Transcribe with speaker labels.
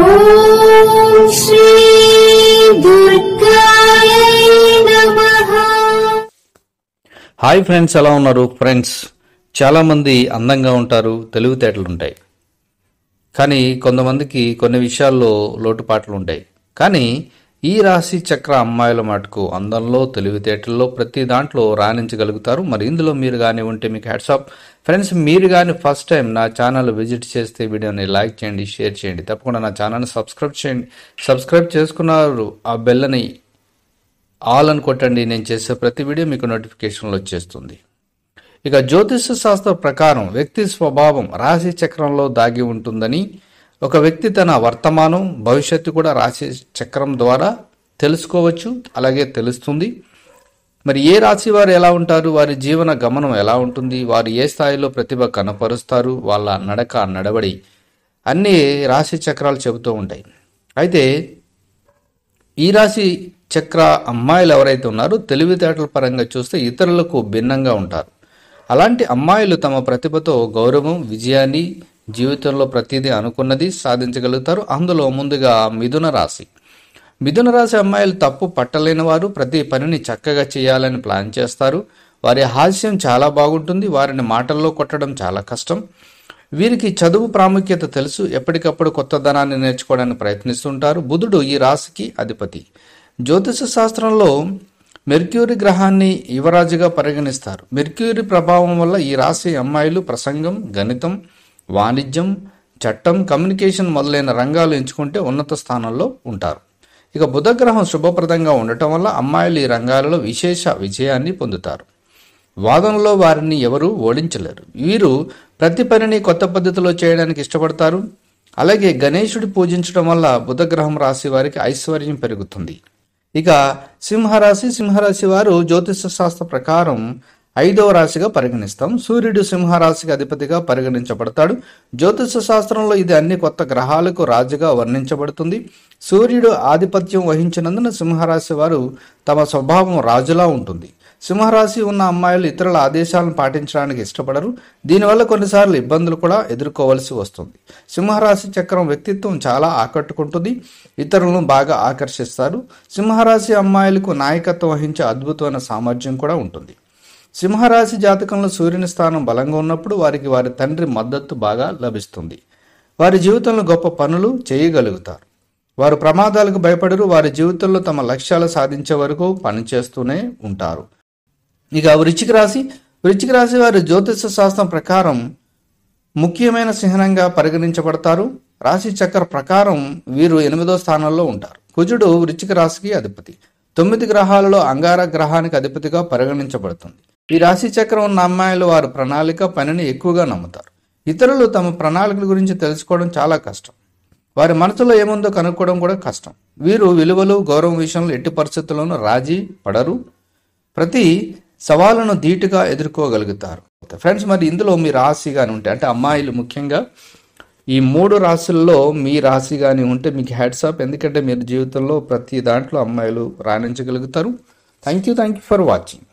Speaker 1: ఓం శ్రీ దుర్గాయ నమః.
Speaker 2: Hi friends, ఎలా ఉన్నారు? ఫ్రెండ్స్, చాలామంది అందంగా ఉంటారు, తెలివితేటలు ఉంటాయి. కానీ కొంతమందికి కొన్ని విషయాల్లో లోటుపాట్లు ఉంటాయి. కానీ ఈ రాశి చక్ర అమ్మాయిల మటుకు అందంలో, తెలివితేటల్లో ప్రతి దాంట్లో రాణించగలుగుతారు. మరి ఇందులో మీరు కానీ ఉంటే మీకు హ్యాట్స్ ఆఫ్. ఫ్రెండ్స్, మీరు కానీ ఫస్ట్ టైం నా ఛానల్ విజిట్ చేస్తే వీడియోని లైక్ చేయండి, షేర్ చేయండి. తప్పకుండా నా ఛానల్ని సబ్స్క్రైబ్ చేయండి. సబ్స్క్రైబ్ చేసుకున్నారు ఆ బెల్లని ఆల్ అని కొట్టండి. నేను చేసే ప్రతి వీడియో మీకు నోటిఫికేషన్లో వచ్చేస్తుంది. ఇక జ్యోతిష శాస్త్ర ప్రకారం వ్యక్తి స్వభావం రాశి చక్రంలో దాగి ఉంటుందని, ఒక వ్యక్తి తన వర్తమానం, భవిష్యత్తు కూడా రాశి చక్రం ద్వారా తెలుసుకోవచ్చు, అలాగే తెలుస్తుంది. మరి ఏ రాశి వారు ఎలా ఉంటారు, వారి జీవన గమనం ఎలా ఉంటుంది, వారు ఏ స్థాయిలో ప్రతిభ కనపరుస్తారు, వాళ్ళ నడక, నడవడి అన్నీ రాశి చక్రాలు చెబుతూ ఉంటాయి. అయితే ఈ రాశి చక్ర అమ్మాయిలు ఎవరైతే ఉన్నారో తెలివితేటల పరంగా చూస్తే ఇతరులకు భిన్నంగా ఉంటారు. అలాంటి అమ్మాయిలు తమ ప్రతిభతో గౌరవం, విజయాన్ని, జీవితంలో ప్రతిదీ అనుకున్నది సాధించగలుగుతారు. అందులో ముందుగా మిథున రాశి. మిథున రాశి అమ్మాయిలు తప్పు పట్టలేని వారు, ప్రతి పనిని చక్కగా చేయాలని ప్లాన్ చేస్తారు. వారి హాస్యం చాలా బాగుంటుంది, వారిని మాటల్లో కొట్టడం చాలా కష్టం. వీరికి చదువు ప్రాముఖ్యత తెలుసు, ఎప్పటికప్పుడు కొత్తదనాన్ని నేర్చుకోవడానికి ప్రయత్నిస్తుంటారు. బుధుడు ఈ రాశికి అధిపతి. జ్యోతిష శాస్త్రంలో మెర్క్యూరీ గ్రహాన్ని యువరాజుగా పరిగణిస్తారు. మెర్క్యూరీ ప్రభావం వల్ల ఈ రాశి అమ్మాయిలు ప్రసంగం, గణితం, వాణిజ్యం, చట్టం, కమ్యూనికేషన్ మొదలైన రంగాలు ఎంచుకుంటే ఉన్నత స్థానంలో ఉంటారు. ఇక బుధగ్రహం శుభప్రదంగా ఉండటం వల్ల అమ్మాయిలు ఈ రంగాలలో విశేష విజయాన్ని పొందుతారు. వాదనలో వారిని ఎవరూ ఓడించలేరు. వీరు ప్రతి పనిని కొత్త పద్ధతిలో చేయడానికి ఇష్టపడతారు. అలాగే గణేశుడి పూజించడం వల్ల బుధగ్రహం రాశి వారికి ఐశ్వర్యం పెరుగుతుంది. ఇక సింహరాశి. సింహరాశి వారు జ్యోతిష శాస్త్ర ప్రకారం 5వ రాశిగా పరిగణిస్తాం. సూర్యుడు సింహరాశికి అధిపతిగా పరిగణించబడతాడు. జ్యోతిష శాస్త్రంలో ఇది అన్ని కొత్త గ్రహాలకు రాజుగా వర్ణించబడుతుంది. సూర్యుడు ఆధిపత్యం వహించినందున సింహరాశి వారు తమ స్వభావం రాజులా ఉంటుంది. సింహరాశి ఉన్న అమ్మాయిలు ఇతరుల ఆదేశాలను పాటించడానికి ఇష్టపడరు. దీనివల్ల కొన్నిసార్లు ఇబ్బందులు కూడా ఎదుర్కోవలసి వస్తుంది. సింహరాశి చక్రం వ్యక్తిత్వం చాలా ఆకట్టుకుంటుంది, ఇతరులను బాగా ఆకర్షిస్తారు. సింహరాశి అమ్మాయిలకు నాయకత్వం వహించే అద్భుతమైన సామర్థ్యం కూడా ఉంటుంది. సింహరాశి జాతకంలో సూర్యుని స్థానం బలంగా ఉన్నప్పుడు వారికి వారి తండ్రి మద్దతు బాగా లభిస్తుంది. వారి జీవితంలో గొప్ప పనులు చేయగలుగుతారు. వారు ప్రమాదాలకు భయపడరు. వారి జీవితంలో తమ లక్ష్యాలు సాధించే వరకు పనిచేస్తూనే ఉంటారు. ఇక వృశ్చిక రాశి. వృశ్చిక రాశి వారు జ్యోతిష శాస్త్రం ప్రకారం ముఖ్యమైన చిహ్నంగా పరిగణించబడతారు. రాశి చక్ర ప్రకారం వీరు 8వ స్థానంలో ఉంటారు. కుజుడు వృశ్చిక రాశికి అధిపతి. 9 గ్రహాలలో అంగార గ్రహానికి అధిపతిగా పరిగణించబడుతుంది. ఈ రాశి చక్రం ఉన్న అమ్మాయిలు వారు ప్రణాళిక, పనిని ఎక్కువగా నమ్ముతారు. ఇతరులు తమ ప్రణాళికల గురించి తెలుసుకోవడం చాలా కష్టం. వారి మనసులో ఏముందో కనుక్కోవడం కూడా కష్టం. వీరు విలువలు, గౌరవం విషయంలో ఎట్టి పరిస్థితుల్లోనూ రాజీ పడరు. ప్రతి సవాళ్ళను ధీటుగా ఎదుర్కోగలుగుతారు. ఫ్రెండ్స్, మరి ఇందులో మీ రాశి కానీ ఉంటే, అంటే అమ్మాయిలు ముఖ్యంగా ఈ 3 రాశుల్లో మీ రాశి కానీ ఉంటే మీకు హ్యాట్స్ ఆఫ్. ఎందుకంటే మీరు జీవితంలో ప్రతి దాంట్లో అమ్మాయిలు రాణించగలుగుతారు. Thank you for watching.